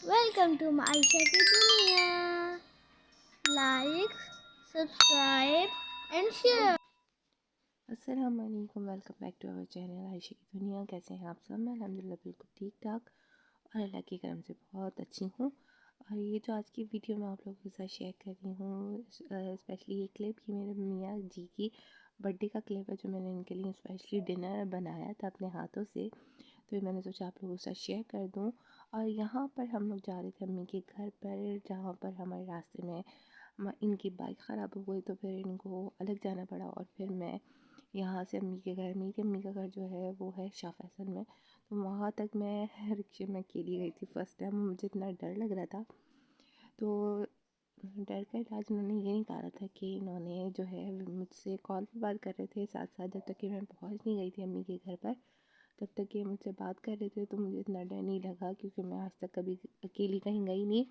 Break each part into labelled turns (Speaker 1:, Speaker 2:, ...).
Speaker 1: Welcome to Ayesha की दुनिया। Like, subscribe and share.
Speaker 2: अस्सलाम वालेकुम, welcome back to our channel Ayesha की दुनिया। कैसे हैं आप सब? मैं अल्हम्दुलिल्लाह बिल्कुल ठीक ठाक और अल्लाह के करम से बहुत अच्छी हूँ। और ये जो आज की वीडियो मैं आप लोगों के साथ शेयर कर रही हूँ, स्पेशली ये क्लिप ये मेरे मियाँ जी की बर्थडे का क्लिप है, जो मैंने इनके लिए स्पेशली डिनर बनाया था अपने हाथों से। तो ये मैंने सोचा आप लोगों के साथ शेयर कर दूँ। और यहाँ पर हम लोग जा रहे थे अम्मी के घर पर, जहाँ पर हमारे रास्ते में इनकी बाइक ख़राब हो गई, तो फिर इनको अलग जाना पड़ा। और फिर मैं यहाँ से अम्मी के घर, मेरी अम्मी का घर जो है वो है शाह फैसल में, तो वहाँ तक मैं रिक्शे में अकेली गई थी फर्स्ट टाइम। मुझे इतना डर लग रहा था, तो डर का इलाज उन्होंने ये निकाला था कि इन्होंने जो है मुझसे कॉल पर बात कर रहे थे साथ साथ, जब तक कि मैं पहुँच नहीं गई थी अम्मी के घर पर, तब तक ये मुझसे बात कर रहे थे। तो मुझे इतना डर नहीं लगा, क्योंकि मैं आज तक कभी अकेली कहीं गई नहीं,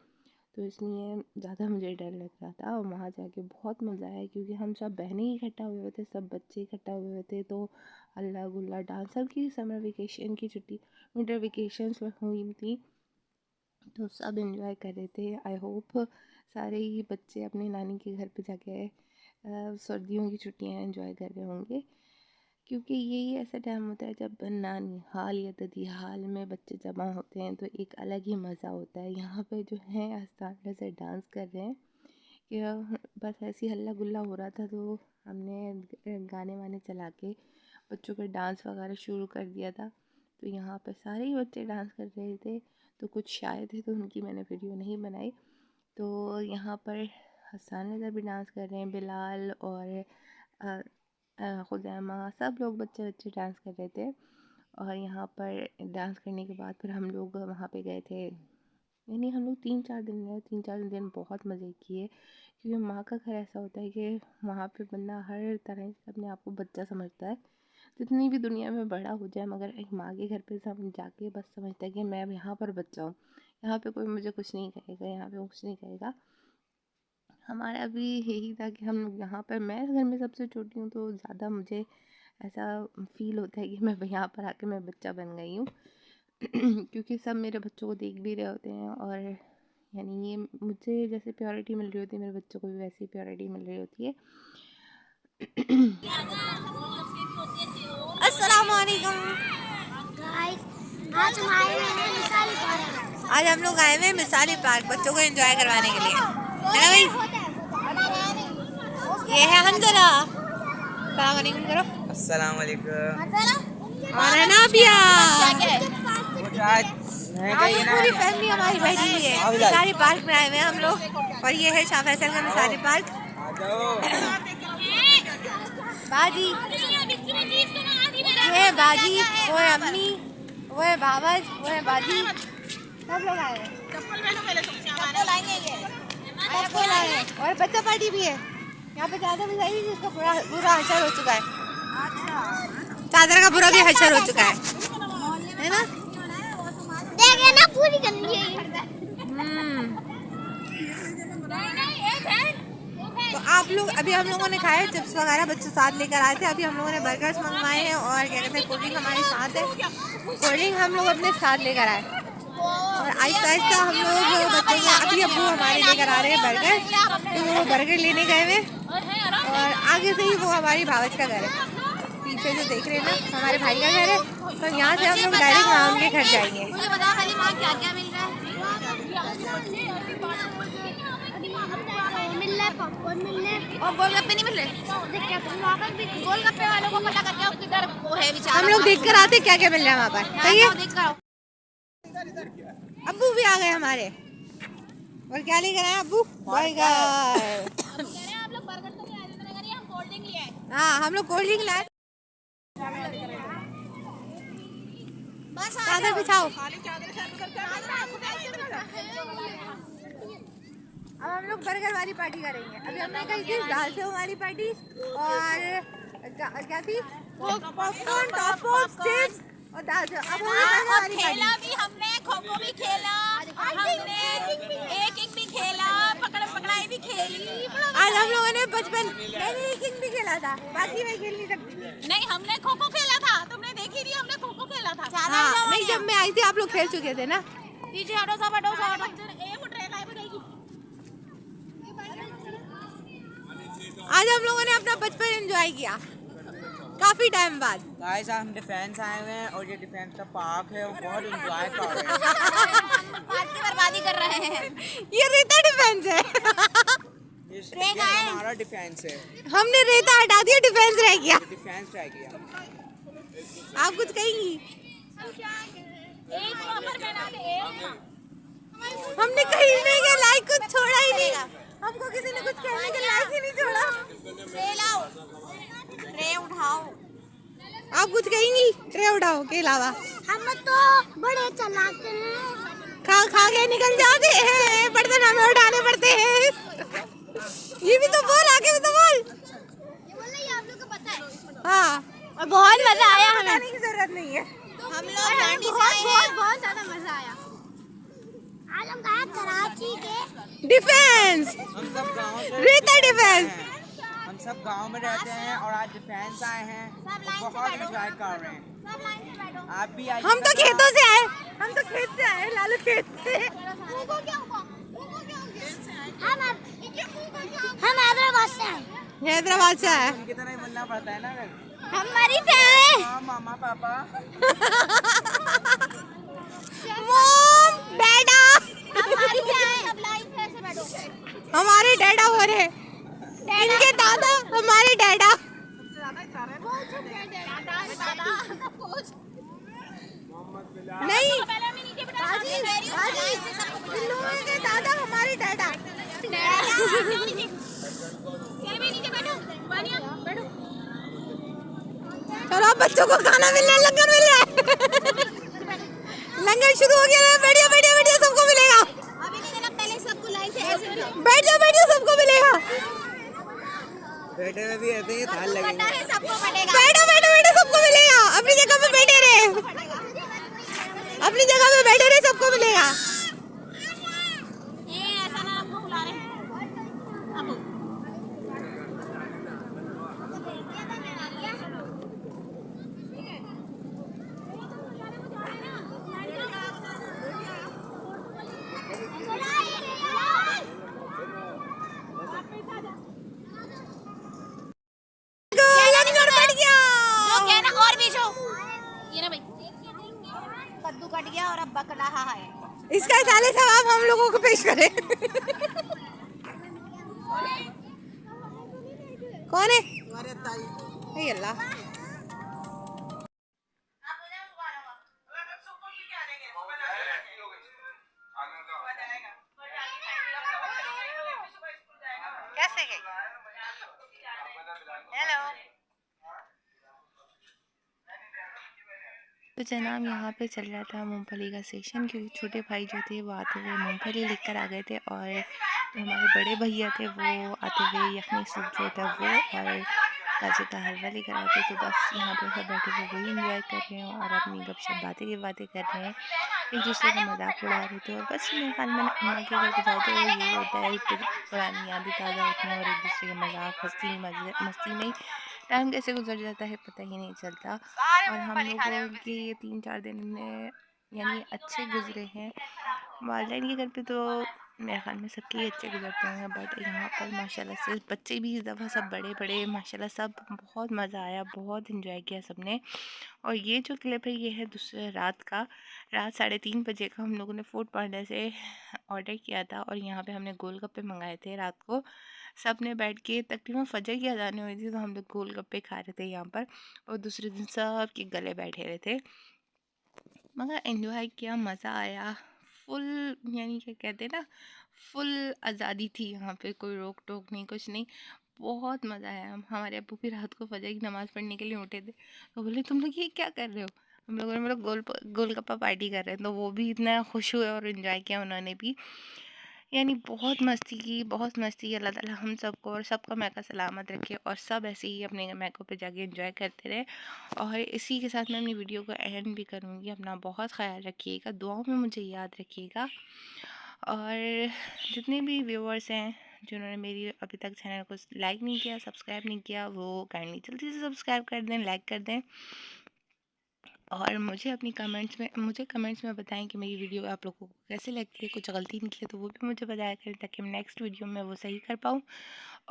Speaker 2: तो इसलिए ज़्यादा मुझे डर लग रहा था। और वहाँ जाके बहुत मज़ा आया, क्योंकि हम सब बहनें ही इकट्ठा हुए थे, सब बच्चे इकट्ठा हुए थे, तो हल्ला गुल्ला डांस, सब की समर वेकेशन की छुट्टी, विंटर वेकेशंस में हुई थी, तो सब एंजॉय कर रहे थे। आई होप सारे ही बच्चे अपने नानी के घर पे जाके सर्दियों की छुट्टियां एंजॉय कर रहे होंगे, क्योंकि यही ऐसा टाइम होता है जब नानी हाल या दादी हाल में बच्चे जमा होते हैं, तो एक अलग ही मज़ा होता है। यहाँ पे जो है आस्ते से डांस कर रहे हैं कि बस ऐसी हल्ला गुल्ला हो रहा था, तो हमने गाने वाने चला के बच्चों का डांस वगैरह शुरू कर दिया था। तो यहाँ पर सारे ही बच्चे डांस कर रहे थे, तो कुछ शायद थे तो उनकी मैंने वीडियो नहीं बनाई। तो यहाँ पर हसन नज़र भी डांस कर रहे हैं, बिलाल और खुज़ैमा, सब लोग बच्चे बच्चे डांस कर रहे थे। और यहाँ पर डांस करने के बाद फिर हम लोग वहाँ पे गए थे, यानी हम लोग 3-4 दिन रहे, 3-4 दिन बहुत मज़े किए, क्योंकि माँ का घर ऐसा होता है कि वहाँ पे बंदा हर तरह से अपने आप को बच्चा समझता है। जितनी भी दुनिया में बड़ा हो जाए, मगर एक माँ के घर पे सब जाके बस समझता है कि मैं अब यहाँ पर बच्चा हूँ, यहाँ पे कोई मुझे कुछ नहीं कहेगा, यहाँ पे कुछ नहीं कहेगा। हमारा भी यही था कि हम लोग यहाँ पर, मैं घर में सबसे छोटी हूँ, तो ज़्यादा मुझे ऐसा फील होता है कि मैं यहाँ पर आके मैं बच्चा बन गई हूँ। क्योंकि सब मेरे बच्चों को देख भी रहे होते हैं, और यानी ये मुझे जैसे प्योरिटी मिल रही होती है, मेरे बच्चों को भी वैसी प्योरिटी मिल रही होती है।
Speaker 3: अस्सलाम वालेकुम।
Speaker 1: गाइस, आज हम आए हैं मिसाली पार्क।
Speaker 3: आज हम लोग आए हुए हैं मिसाली पार्क बच्चों को एंजॉय करवाने के लिए, है ना भाई? ये है हंजला। अस्सलाम वालेकुम करो।
Speaker 4: अस्सलाम वालेकुम।
Speaker 3: और है ना बिया,
Speaker 4: आज
Speaker 3: पूरी फैमिली हमारी बैठी हुई है। मिसाली पार्क में आए हुए हैं हम लोग, और ये है शाह फैसल का मिसाली पार्क। बाजी, ये है बाजी, वो है अम्मी, वो है बाबज, वो है बाजी, सब लोग आए हैं। चप्पल आए हैं और बच्चा पार्टी भी है। यहाँ पे चादर भी आई, जिसका बुरा हशर हो चुका है, चादर का बुरा भी हशर हो चुका है ना?
Speaker 1: देखे ना, पूरी करनी है।
Speaker 3: तो आप लोग, अभी हम लोगों ने खाए चिप्स वगैरह, बच्चे साथ लेकर आए थे। अभी हम लोगों ने बर्गर्स मंगवाए हैं, और क्या कहते हैं कोल्ड ड्रिंक हमारे साथ है, कोल्ड ड्रिंक हम लोग अपने साथ लेकर आए। और आहिस्ता आहिस्ता हम लोग बच्चों को, अभी अब्बू हमारे लेकर आ रहे हैं बर्गर, तो वो बर्गर लेने गए हुए, और आगे से ही वो हमारी भावच का घर है, पीछे जो देख रहे हैं ना हमारे भाई का घर है। तो यहाँ से हम लोग डायरेक्ट वहाँ उनके घर जाएंगे।
Speaker 1: पॉपकॉर्न मिल रहे
Speaker 3: और गोलगप्पे नहीं मिल रहे?
Speaker 1: गोलगप्पे वालों को पता करके आओ किधर वो है बेचारा।
Speaker 3: हम लोग देख कर आते क्या क्या मिल रहा है वहाँ पर, सही है?
Speaker 1: देख कर आओ।
Speaker 3: अब्बू भी आ गए हमारे, और क्या लेकर आए अब्बू? बर्गर।
Speaker 1: आप लोग बर्गर तो नहीं आए, हम कोल्ड ड्रिंक लिए।
Speaker 3: हाँ, हम लोग कोल्ड ड्रिंक लाए। चादर बिछाओ। अब हम लोग बर्गर वाली पार्टी करेंगे। अभी हमने कही थी दाल सेव वाली पार्टी, और क्या थी? पॉपकॉर्न, टॉपॉप्स, चिप्स और दाल सेव। अब हम लोग वाली
Speaker 5: खेला
Speaker 3: पार्टी।
Speaker 5: भी हमने, खो खो भी खेला हमने, एक भी खेला, पकड़ पकड़ाई भी खेली।
Speaker 3: आज हम लोगों ने बचपन मैंने एक भी खेला था, बाकी मैं खेल नहीं सकती।
Speaker 5: नहीं, हमने खो खो खेला था, तुमने देखी नहीं, हमने खो खो खेला था।
Speaker 3: हाँ, नहीं, जब मैं आई थी आप लोग खेल चुके थे ना।
Speaker 5: पीछे हटो, सब हटो, सब हटो। एक फुट रह गई बगेगी।
Speaker 3: आज हम लोगों ने अपना बचपन एंजॉय किया काफी टाइम बाद।
Speaker 4: गाइस हम डिफेंस आए हुए हैं और ये डिफेंस का पार्क है, वो बहुत एंजॉय कर रहे हैं।
Speaker 5: पार्क की बर्बादी कर रहे हैं।
Speaker 3: ये रेता डिफेंस है।
Speaker 4: ये हमारा डिफेंस है,
Speaker 3: हमने रेता हटा दिया, डिफेंस रह गया।
Speaker 4: डिफेंस रह गया।
Speaker 3: आप कुछ कहेंगी?
Speaker 5: एक प्रॉपर बना दे, एक।
Speaker 3: हमने कहीं नहीं के लाइक कुछ छोड़ा ही नहीं। हमको किसी ने कुछ कहने के लायक ही नहीं छोड़ा।
Speaker 5: ट्रे लाओ, ट्रे उठाओ।
Speaker 3: आप कुछ कहेंगी ट्रे उठाओ के अलावा?
Speaker 1: हम तो बड़े चलाते हैं।
Speaker 3: खा खा के निकल जाते हैं, बर्तन हमें उठाने पड़ते हैं। ये भी तो बोल, आगे भी तो बोल।
Speaker 1: आप लोग को पता है।
Speaker 3: हाँ,
Speaker 5: और बहुत मजा आया हमें।
Speaker 3: बताने की जरूरत नहीं है।
Speaker 5: हम लोग दांडी से आए हैं।
Speaker 1: बहुत ज्यादा मजा आया। आज हम गए कराची के
Speaker 3: डिफेंस,
Speaker 4: हम सब गांव से
Speaker 3: रेता डिफेंस।
Speaker 4: हम सब गांव में रहते हैं और आज डिफेंस आए हैं, बहुत एंजॉय कर रहे हैं। आप भी आइए।
Speaker 3: हम तो खेतों से आए, हम तो खेत से आए, लालू खेत से।
Speaker 1: हम हैदराबाद से आए।
Speaker 3: हैदराबाद से आए।
Speaker 4: उनकी तरह ही बनना पड़ता है ना फिर।
Speaker 1: हम मरी से आए।
Speaker 4: हाँ, मामा पापा।
Speaker 3: मॉम, डैडा।
Speaker 1: हमारी से आए। सब लाइन से ऐसे बैठो।
Speaker 3: हमारे डैडा हो रहे, इनके दादा हमारे डैडा। नहीं, इन लोगों के दादा हमारे डैडा। चलो अब बच्चों को खाना मिल रहा है, लंगर मिल रहा है। लंगर शुरू हो गया है, बढ़िया बढ़िया बढ़िया, सबको मिलेगा।
Speaker 1: अभी नहीं देना, पहले सबको लाइन से ऐसे
Speaker 3: बैठ जाओ, सबको मिलेगा।
Speaker 4: बैठे में भी ऐसे ही थाल लगेंगे।
Speaker 1: सबको बनेगा।
Speaker 3: बैठो बैठो बैठो, सबको मिलेगा। अपनी जगह पे बैठे रहे, अपनी जगह पे बैठे रहे, सबको मिलेगा।
Speaker 5: ये ऐसा ना आपको बुला रहे हैं। अब
Speaker 3: लंगर बढ़ गया।
Speaker 5: जो कहना और बीजो। ये ना भाई, कद्दू कट गया और अब बक रहा है।
Speaker 3: इसका साले सवाब हम लोगों को पेश करें। कौन है? हे अल्लाह। कैसे गई? हेलो।
Speaker 2: तो जनाब यहाँ पे चल रहा था मूंगफली का सेक्शन, क्योंकि छोटे भाई जो थे वो आते हुए मूंगफली लेकर आ गए थे, और जो हमारे बड़े भैया थे वो आते हुए यखनी सूप जो था वो और गाजर का हलवा लेकर आते। तो बस यहाँ पे सब बैठे हुए वही इंजॉय कर रहे हैं और अपनी गपशप बातें कर रहे हैं, एक दूसरे का मजाक उड़ा रहे थे। और बस मेरे ख्याल में अम्मा के घर पे जाते हुए ये होता है कि पुरानी यादें ताज़ा होती हैं और एक दूसरे का मजाक मस्ती में टाइम कैसे गुजर जाता है पता ही नहीं चलता। और हम लोगों के ये 3-4 दिन यानी अच्छे गुजरे हैं। वालदैन के घर पे तो मेरे ख्याल में सबके ही अच्छे गुजरते हैं, बट यहाँ पर माशाल्लाह से बच्चे भी इस दफ़ा सब बड़े बड़े माशाल्लाह सब बहुत मज़ा आया, बहुत इंजॉय किया सबने। और ये जो क्लिप है ये है दूसरे रात 3:30 बजे का हम लोगों ने फूड पांडा से ऑर्डर किया था, और यहाँ पे हमने गोलगप्पे मंगाए थे रात को। सब ने बैठ के तकरीबन फजर की अज़ान हुई थी तो हम लोग गोलगप्पे खा रहे थे यहाँ पर, और दूसरे दिन सब के गले बैठे रहे थे, मगर एंजॉय किया, मज़ा आया फुल। यानी क्या कहते हैं ना, फुल आज़ादी थी यहाँ पे, कोई रोक टोक नहीं, कुछ नहीं, बहुत मज़ा आया। हमारे अब्बू भी रात को फजर की नमाज़ पढ़ने के लिए उठे थे, तो बोले तुम लोग ये क्या कर रहे हो? हम लोगों ने मतलब गोलगप्पा पार्टी कर रहे हैं, तो वो भी इतना खुश हुए और इन्जॉय किया उन्होंने भी। यानी बहुत मस्ती की, बहुत मस्ती की। अल्लाह ताला हम सबको और सबका मैका सलामत रखे और सब ऐसे ही अपने मैकों पे जाके एंजॉय करते रहे। और इसी के साथ मैं अपनी वीडियो को एंड भी करूँगी। अपना बहुत ख्याल रखिएगा, दुआओं में मुझे याद रखिएगा। और जितने भी व्यूअर्स हैं जिन्होंने मेरी अभी तक चैनल को लाइक नहीं किया, सब्सक्राइब नहीं किया, वो काइंडली जल्दी से सब्सक्राइब कर दें, लाइक कर दें। और मुझे कमेंट्स में बताएं कि मेरी वीडियो आप लोगों को कैसे लगती है। कुछ गलती निकले तो वो भी मुझे बताया करें ताकि मैं नेक्स्ट वीडियो में वो सही कर पाऊँ।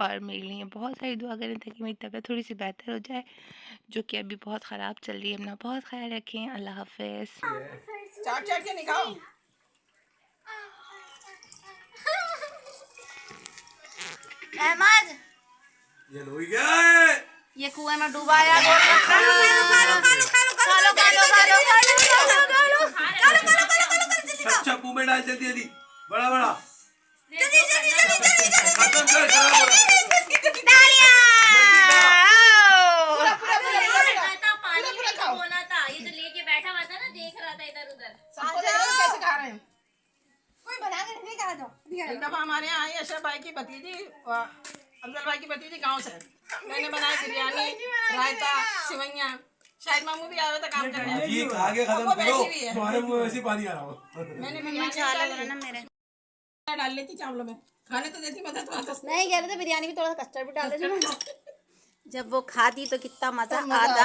Speaker 2: और मेरे लिए बहुत सारी दुआ करें ताकि मेरी तबीयत थोड़ी सी बेहतर हो जाए, जो कि अभी बहुत ख़राब चल रही है। अपना बहुत ख्याल रखें। अल्लाह हाफ़िज़।
Speaker 5: चाट चाट के निकाल।
Speaker 1: अहमद
Speaker 6: ये लोई गए।
Speaker 1: ये कुएं में डुबाया
Speaker 6: अच्छा मुंह में डाल जल्दी जल्दी, बड़ा बड़ा खत्म कर, खराब हो रहा
Speaker 5: कैसे खा रहे हैं?
Speaker 3: कोई बना के नहीं खा दो।
Speaker 5: एक दफा हमारे यहाँ आई अशरफ भाई की भतीजी, अफजल भाई की भतीजी गांव से, मैंने बनाई बिरयानी, रायता, सिवैयां। शायद मामू भी आया था काम करने।
Speaker 6: ये खा के खत्म करो, तुम्हारे मुंह में वैसे पानी आ रहा हो।
Speaker 5: मैंने बिरयानी डाल लेती चावलों में, खाने तो देती मजा तो आता।
Speaker 1: नहीं कह रहे थे बिरयानी में थोड़ा सा कस्टर्ड भी डाल दे। जब वो खाती तो कितना मजा आता।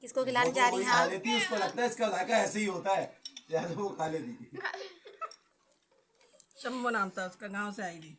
Speaker 1: किसको खिलाने जा रही
Speaker 6: खा
Speaker 1: है?
Speaker 6: लेती, उसको लगता है इसका जायका ऐसे ही होता है, जैसे वो खा लेती।
Speaker 5: शंभू नाम था उसका, गांव से आई थी।